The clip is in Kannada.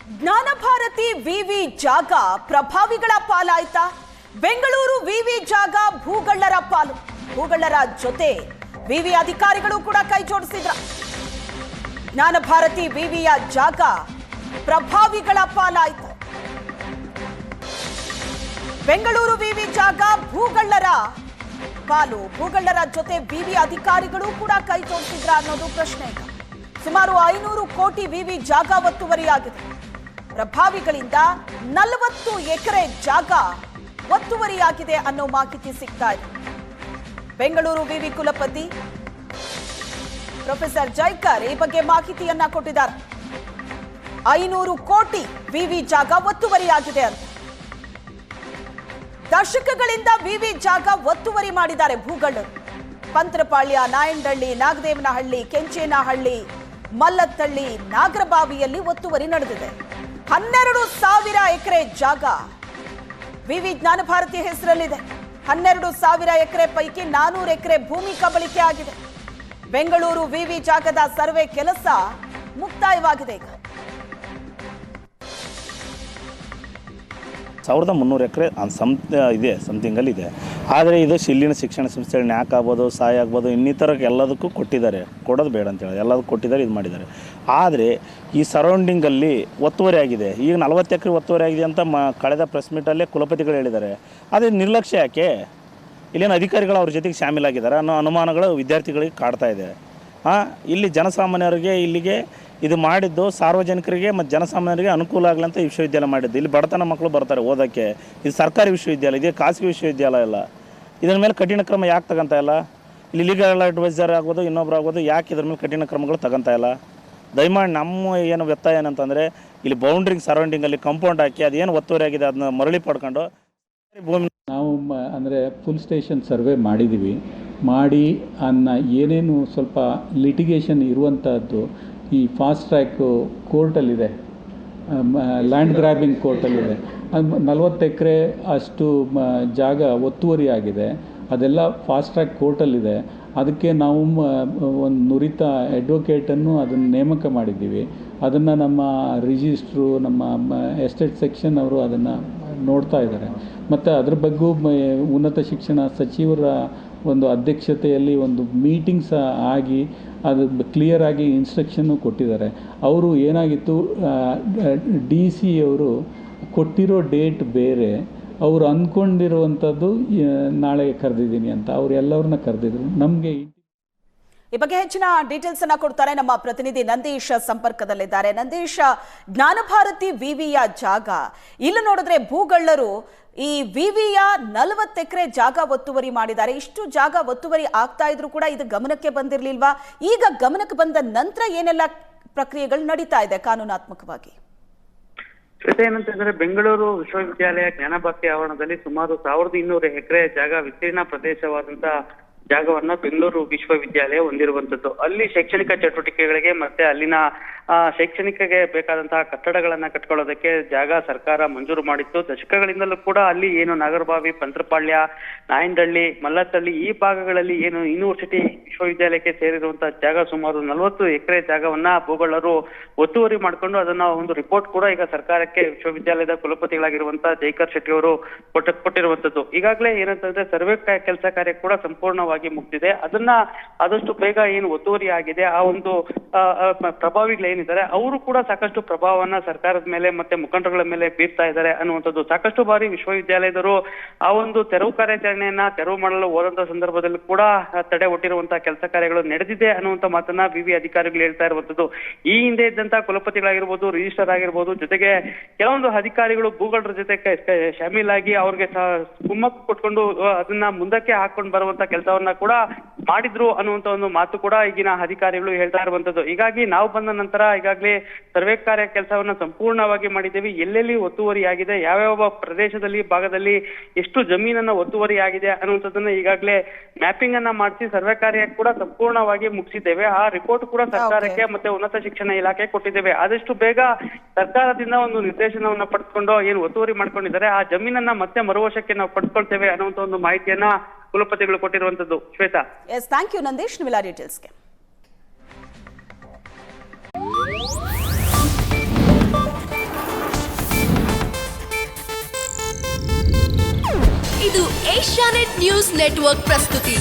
ಜ್ಞಾನಭಾರತಿ ವಿವಿ ಜಾಗ ಪ್ರಭಾವಿಗಳ ಪಾಲಾಯ್ತಾ? ಬೆಂಗಳೂರು ವಿವಿ ಜಾಗ ಭೂಗಳ್ಳರ ಪಾಲು. ಭೂಗಳ್ಳರ ಜೊತೆ ವಿವಿ ಅಧಿಕಾರಿಗಳು ಕೂಡ ಕೈ ಜೋಡಿಸಿದ್ರ. ಜ್ಞಾನಭಾರತಿ ವಿವಿಯ ಜಾಗ ಪ್ರಭಾವಿಗಳ ಪಾಲಾಯ್ತು. ಬೆಂಗಳೂರು ವಿವಿ ಜಾಗ ಭೂಗಳ್ಳರ ಪಾಲು. ಭೂಗಳ್ಳರ ಜೊತೆ ವಿವಿ ಅಧಿಕಾರಿಗಳು ಕೂಡ ಕೈ ಜೋಡಿಸಿದ್ರ ಅನ್ನೋದು ಪ್ರಶ್ನೆ. ಈಗ ಸುಮಾರು 500 ಕೋಟಿ ವಿವಿ ಜಾಗ ಒತ್ತುವರಿಯಾಗಿದೆ. ಪ್ರಭಾವಿಗಳಿಂದ 40 ಎಕರೆ ಜಾಗ ಒತ್ತುವರಿಯಾಗಿದೆ ಅನ್ನೋ ಮಾಹಿತಿ ಸಿಗ್ತಾ ಇದೆ. ಬೆಂಗಳೂರು ವಿವಿ ಕುಲಪತಿ ಪ್ರೊಫೆಸರ್ ಜೈಕರ್ ಈ ಬಗ್ಗೆ ಮಾಹಿತಿಯನ್ನ ಕೊಟ್ಟಿದ್ದಾರೆ. 500 ಕೋಟಿ ವಿವಿ ಜಾಗ ಒತ್ತುವರಿಯಾಗಿದೆ ಅಂತ. ದಶಕಗಳಿಂದ ವಿವಿ ಜಾಗ ಒತ್ತುವರಿ ಮಾಡಿದ್ದಾರೆ ಭೂಗಳ್ಳರು. ಪಂತ್ರಪಾಳ್ಯ, ನಾಯಂಡಹಳ್ಳಿ, ನಾಗದೇವನಹಳ್ಳಿ, ಕೆಂಚೇನಹಳ್ಳಿ, ಮಲ್ಲತ್ತಳ್ಳಿ, ನಾಗರಬಾವಿಯಲ್ಲಿ ಒತ್ತುವರಿ ನಡೆದಿದೆ. 12,000 ಎಕರೆ ಜಾಗ ವಿವಿ ಜ್ಞಾನಭಾರತಿ ಹೆಸರಲ್ಲಿದೆ. 12,000 ಎಕರೆ ಪೈಕಿ 400 ಎಕರೆ ಭೂಮಿ ಕಬಳಿಕೆ ಆಗಿದೆ. ಬೆಂಗಳೂರು ವಿವಿ ಜಾಗದ ಸರ್ವೆ ಕೆಲಸ ಮುಕ್ತಾಯವಾಗಿದೆ. ಈಗ 1300 ಎಕರೆ ಇದೆ, ಸಮಥಿಂಗಲ್ಲಿ ಇದೆ. ಆದರೆ ಇದು ಇಲ್ಲಿನ ಶಿಕ್ಷಣ ಸಂಸ್ಥೆಗಳು ನ್ಯಾಕ್ ಆಗ್ಬೋದು, ಸಹಾಯ ಆಗ್ಬೋದು, ಇನ್ನಿತರ ಎಲ್ಲದಕ್ಕೂ ಕೊಟ್ಟಿದ್ದಾರೆ. ಕೊಡೋದು ಬೇಡ ಅಂತೇಳಿ ಎಲ್ಲದಕ್ಕೂ ಕೊಟ್ಟಿದ್ದಾರೆ, ಇದು ಮಾಡಿದ್ದಾರೆ. ಆದರೆ ಈ ಸರೌಂಡಿಂಗಲ್ಲಿ ಒತ್ತುವರಿ ಆಗಿದೆ. ಈಗ 40 ಎಕರೆ ಒತ್ತುವರಿ ಆಗಿದೆ ಅಂತ ಕಳೆದ ಪ್ರೆಸ್ ಮೀಟಲ್ಲೇ ಕುಲಪತಿಗಳು ಹೇಳಿದ್ದಾರೆ. ಅದೇ ನಿರ್ಲಕ್ಷ್ಯ ಯಾಕೆ? ಇಲ್ಲಿನ ಅಧಿಕಾರಿಗಳು ಅವ್ರ ಜೊತೆಗೆ ಶಾಮೀಲಾಗಿದ್ದಾರೆ ಅನ್ನೋ ಅನುಮಾನಗಳು ವಿದ್ಯಾರ್ಥಿಗಳಿಗೆ ಕಾಡ್ತಾ ಇದೆ. ಇಲ್ಲಿ ಜನಸಾಮಾನ್ಯರಿಗೆ ಇಲ್ಲಿಗೆ ಇದು ಮಾಡಿದ್ದು ಸಾರ್ವಜನಿಕರಿಗೆ ಮತ್ತು ಜನಸಾಮಾನ್ಯರಿಗೆ ಅನುಕೂಲ ಆಗಲಿ ಅಂತ ವಿಶ್ವವಿದ್ಯಾಲಯ ಮಾಡಿದ್ದು. ಇಲ್ಲಿ ಬಡತನ ಮಕ್ಕಳು ಬರ್ತಾರೆ ಓದೋಕ್ಕೆ. ಇದು ಸರ್ಕಾರಿ ವಿಶ್ವವಿದ್ಯಾಲಯ, ಇದೇ ಖಾಸಗಿ ವಿಶ್ವವಿದ್ಯಾಲಯ ಇಲ್ಲ. ಇದರ ಮೇಲೆ ಕಠಿಣ ಕ್ರಮ ಯಾಕೆ ತಗೊಂತ ಇಲ್ಲ? ಇಲ್ಲಿ ಲೀಗಲ್ ಅಡ್ವೈಸರ್ ಆಗ್ಬೋದು, ಇನ್ನೊಬ್ರು ಆಗ್ಬೋದು, ಯಾಕೆ ಇದ್ರ ಮೇಲೆ ಕಠಿಣ ಕ್ರಮಗಳು ತಗೊಂತ ಇಲ್ಲ? ದಯಮಾಡಿ ನಮ್ಮ ಏನು ವ್ಯತ್ಯಾಸ ಏನಂತಂದರೆ, ಇಲ್ಲಿ ಬೌಂಡ್ರಿಂಗ್ ಸರೌಂಡಿಂಗಲ್ಲಿ ಕಾಂಪೌಂಡ್ ಹಾಕಿ ಅದೇನು ಒತ್ತುವರಿ ಆಗಿದೆ ಅದನ್ನ ಮರಳಿ ಪಡ್ಕೊಂಡು ಭೂಮಿ ನಾವು ಅಂದರೆ ಫುಲ್ ಸ್ಟೇಷನ್ ಸರ್ವೆ ಮಾಡಿದ್ದೀವಿ. ಮಾಡಿ ಏನೇನು ಸ್ವಲ್ಪ ಲಿಟಿಗೇಷನ್ ಇರುವಂಥದ್ದು ಈ ಫಾಸ್ಟ್ ಟ್ರ್ಯಾಕು ಕೋರ್ಟಲ್ಲಿದೆ, ಲ್ಯಾಂಡ್ ಗ್ರ್ಯಾಬಿಂಗ್ ಕೋರ್ಟಲ್ಲಿದೆ. 40 ಎಕರೆ ಅಷ್ಟು ಜಾಗ ಒತ್ತುವರಿ ಆಗಿದೆ. ಅದೆಲ್ಲ ಫಾಸ್ಟ್ ಟ್ರ್ಯಾಕ್ ಕೋರ್ಟಲ್ಲಿದೆ. ಅದಕ್ಕೆ ನಾವು ಒಂದು ನುರಿತ ಅಡ್ವೊಕೇಟನ್ನು ಅದನ್ನು ನೇಮಕ ಮಾಡಿದ್ದೀವಿ. ಅದನ್ನು ನಮ್ಮ ರಿಜಿಸ್ಟ್ರು, ನಮ್ಮ ಎಸ್ಟೇಟ್ ಸೆಕ್ಷನ್ ಅವರು ಅದನ್ನು ನೋಡ್ತಾ ಇದ್ದಾರೆ. ಮತ್ತು ಅದ್ರ ಬಗ್ಗೂ ಉನ್ನತ ಶಿಕ್ಷಣ ಸಚಿವರ ಒಂದು ಅಧ್ಯಕ್ಷತೆಯಲ್ಲಿ ಒಂದು ಮೀಟಿಂಗ್ಸ್ ಆಗಿ ಅದು ಕ್ಲಿಯರಾಗಿ ಇನ್ಸ್ಟ್ರಕ್ಷನ್ನು ಕೊಟ್ಟಿದ್ದಾರೆ. ಅವರು ಏನಾಗಿತ್ತು, DC ಅವರು ಕೊಟ್ಟಿರೋ ಡೇಟ್ ಬೇರೆ, ಅವರು ಅಂದ್ಕೊಂಡಿರುವಂಥದ್ದು ನಾಳೆ ಕರೆದಿದ್ದೀನಿ ಅಂತ ಅವ್ರು ಎಲ್ಲರನ್ನ ಕರೆದಿದ್ರು. ನಮಗೆ ಈ ಬಗ್ಗೆ ಹೆಚ್ಚಿನ ಡೀಟೇಲ್ಸ್ ಅನ್ನ ಕೊಡ್ತಾರೆ ನಮ್ಮ ಪ್ರತಿನಿಧಿ ನಂದೀಶ್ ಸಂಪರ್ಕದಲ್ಲಿದ್ದಾರೆ. ನಂದೀಶ್, ಜ್ಞಾನಭಾರತಿ ವಿವಿಯ ಜಾಗ ಇಲ್ಲಿ ನೋಡಿದ್ರೆ ಭೂಗಳ್ಳರು ಈ ವಿವಿಯ 40 ಎಕರೆ ಜಾಗ ಒತ್ತುವರಿ ಮಾಡಿದ್ದಾರೆ. ಇಷ್ಟು ಜಾಗ ಒತ್ತುವರಿ ಆಗ್ತಾ ಇದ್ರು ಕೂಡ ಇದು ಗಮನಕ್ಕೆ ಬಂದಿರಲಿಲ್ವಾ? ಈಗ ಗಮನಕ್ಕೆ ಬಂದ ನಂತರ ಏನೆಲ್ಲ ಪ್ರಕ್ರಿಯೆಗಳು ನಡೀತಾ ಇದೆ ಕಾನೂನಾತ್ಮಕವಾಗಿ? ಏನಂತಂದ್ರೆ, ಬೆಂಗಳೂರು ವಿಶ್ವವಿದ್ಯಾಲಯ ಜ್ಞಾನಭಾರತಿ ಆವರಣದಲ್ಲಿ ಸುಮಾರು 1200 ಎಕರೆ ಜಾಗ ವಿಸ್ತೀರ್ಣ ಪ್ರದೇಶವಾದಂತ ಜಾಗವನ್ನ ಬೆಂಗಳೂರು ವಿಶ್ವವಿದ್ಯಾಲಯ ಹೊಂದಿರುವಂತದ್ದು. ಅಲ್ಲಿ ಶೈಕ್ಷಣಿಕ ಚಟುವಟಿಕೆಗಳಿಗೆ ಮತ್ತೆ ಅಲ್ಲಿನ ಶೈಕ್ಷಣಿಕಗೆ ಬೇಕಾದಂತಹ ಕಟ್ಟಡಗಳನ್ನ ಕಟ್ಕೊಳ್ಳೋದಕ್ಕೆ ಜಾಗ ಸರ್ಕಾರ ಮಂಜೂರು ಮಾಡಿತ್ತು. ದಶಕಗಳಿಂದಲೂ ಕೂಡ ಅಲ್ಲಿ ಏನು ನಾಗರಬಾವಿ, ಪಂತ್ರಪಾಳ್ಯ, ನಾಯಂಡಹಳ್ಳಿ, ಮಲ್ಲತ್ತಳ್ಳಿ ಈ ಭಾಗಗಳಲ್ಲಿ ಏನು ಯೂನಿವರ್ಸಿಟಿ ವಿಶ್ವವಿದ್ಯಾಲಯಕ್ಕೆ ಸೇರಿರುವಂತಹ ಜಾಗ ಸುಮಾರು 40 ಎಕರೆ ಜಾಗವನ್ನ ಭೂಗಳ್ಳರು ಒತ್ತುವರಿ ಮಾಡಿಕೊಂಡು ಅದನ್ನ ಒಂದು ರಿಪೋರ್ಟ್ ಕೂಡ ಈಗ ಸರ್ಕಾರಕ್ಕೆ ವಿಶ್ವವಿದ್ಯಾಲಯದ ಕುಲಪತಿಗಳಾಗಿರುವಂತಹ ಜೈಕರ್ ಶೆಟ್ಟಿ ಅವರು ಕೊಟ್ಟಿರುವಂತದ್ದು. ಈಗಾಗಲೇ ಏನಂತಂದ್ರೆ ಸರ್ವೆ ಕೆಲಸ ಕಾರ್ಯ ಕೂಡ ಸಂಪೂರ್ಣವಾಗಿ ಮುಗ್ದಿದೆ. ಅದನ್ನ ಆದಷ್ಟು ಬೇಗ ಏನು ಒತ್ತುವರಿ ಆಗಿದೆ ಆ ಒಂದು ಪ್ರಭಾವಿಗಳು ಏನಿದ್ದಾರೆ ಅವರು ಕೂಡ ಸಾಕಷ್ಟು ಪ್ರಭಾವವನ್ನ ಸರ್ಕಾರದ ಮೇಲೆ ಮತ್ತೆ ಮುಖಂಡರುಗಳ ಮೇಲೆ ಬೀರ್ತಾ ಇದ್ದಾರೆ ಅನ್ನುವಂಥದ್ದು. ಸಾಕಷ್ಟು ಬಾರಿ ವಿಶ್ವವಿದ್ಯಾಲಯದವರು ಆ ಒಂದು ತೆರವು ಕಾರ್ಯಾಚರಣೆಯನ್ನ ತೆರವು ಮಾಡಲು ಹೋದಂತ ಸಂದರ್ಭದಲ್ಲಿ ಕೂಡ ತಡೆ ಒಟ್ಟಿರುವಂತಹ ಕೆಲಸ ಕಾರ್ಯಗಳು ನಡೆದಿದೆ ಅನ್ನುವಂಥ ಮಾತನ್ನ ವಿವಿ ಅಧಿಕಾರಿಗಳು ಹೇಳ್ತಾ ಇರುವಂತದ್ದು. ಈ ಹಿಂದೆ ಇದ್ದಂತಹ ಕುಲಪತಿಗಳಾಗಿರ್ಬೋದು, ರಿಜಿಸ್ಟರ್ ಆಗಿರ್ಬೋದು, ಜೊತೆಗೆ ಕೆಲವೊಂದು ಅಧಿಕಾರಿಗಳು ಭೂಗಳ್ಳರ ಜೊತೆ ಶಾಮೀಲಾಗಿ ಅವ್ರಿಗೆ ಕುಮ್ಮಕ್ಕು ಕೊಟ್ಕೊಂಡು ಅದನ್ನ ಮುಂದಕ್ಕೆ ಹಾಕೊಂಡು ಬರುವಂತ ಕೆಲಸವನ್ನ ಕೂಡ ಮಾಡಿದ್ರು ಅನ್ನುವಂತ ಒಂದು ಮಾತು ಕೂಡ ಈಗಿನ ಅಧಿಕಾರಿಗಳು ಹೇಳ್ತಾ ಇರುವಂತದ್ದು. ಹೀಗಾಗಿ ನಾವು ಬಂದ ನಂತರ ಈಗಾಗಲೇ ಸರ್ವೆ ಕಾರ್ಯ ಕೆಲಸವನ್ನ ಸಂಪೂರ್ಣವಾಗಿ ಮಾಡಿದ್ದೇವೆ. ಎಲ್ಲೆಲ್ಲಿ ಒತ್ತುವರಿ ಆಗಿದೆ, ಯಾವ್ಯಾವ ಪ್ರದೇಶದಲ್ಲಿ ಭಾಗದಲ್ಲಿ ಎಷ್ಟು ಜಮೀನನ್ನ ಒತ್ತುವರಿ ಆಗಿದೆ ಅನ್ನುವಂಥದ್ದನ್ನ ಈಗಾಗಲೇ ಮ್ಯಾಪಿಂಗ್ ಅನ್ನ ಮಾಡಿಸಿ ಸರ್ವೆ ಕಾರ್ಯ ಕೂಡ ಸಂಪೂರ್ಣವಾಗಿ ಮುಗಿಸಿದ್ದೇವೆ. ಆ ರಿಪೋರ್ಟ್ ಕೂಡ ಸರ್ಕಾರಕ್ಕೆ ಮತ್ತೆ ಉನ್ನತ ಶಿಕ್ಷಣ ಇಲಾಖೆ ಕೊಟ್ಟಿದ್ದೇವೆ. ಆದಷ್ಟು ಬೇಗ ಸರ್ಕಾರದಿಂದ ಒಂದು ನಿರ್ದೇಶನವನ್ನ ಪಡೆದುಕೊಂಡು ಏನು ಒತ್ತುವರಿ ಮಾಡ್ಕೊಂಡಿದ್ದಾರೆ ಆ ಜಮೀನನ್ನ ಮತ್ತೆ ಮರುವಶಕ್ಕೆ ನಾವು ಪಡೆದುಕೊಳ್ತೇವೆ ಅನ್ನುವಂತ ಒಂದು ಮಾಹಿತಿಯನ್ನ ಕುಲಪತಿಗಳು ಕೊಟ್ಟಿರುವಂತದ್ದು. Shweta, yes, thank you Nandish ನಿಮ್ಮೆಲ್ಲ ಡೀಟೇಲ್ಸ್ಗೆ. ಇದು ಏಷ್ಯಾನೆಟ್ ನ್ಯೂಸ್ ನೆಟ್ವರ್ಕ್ ಪ್ರಸ್ತುತಿ.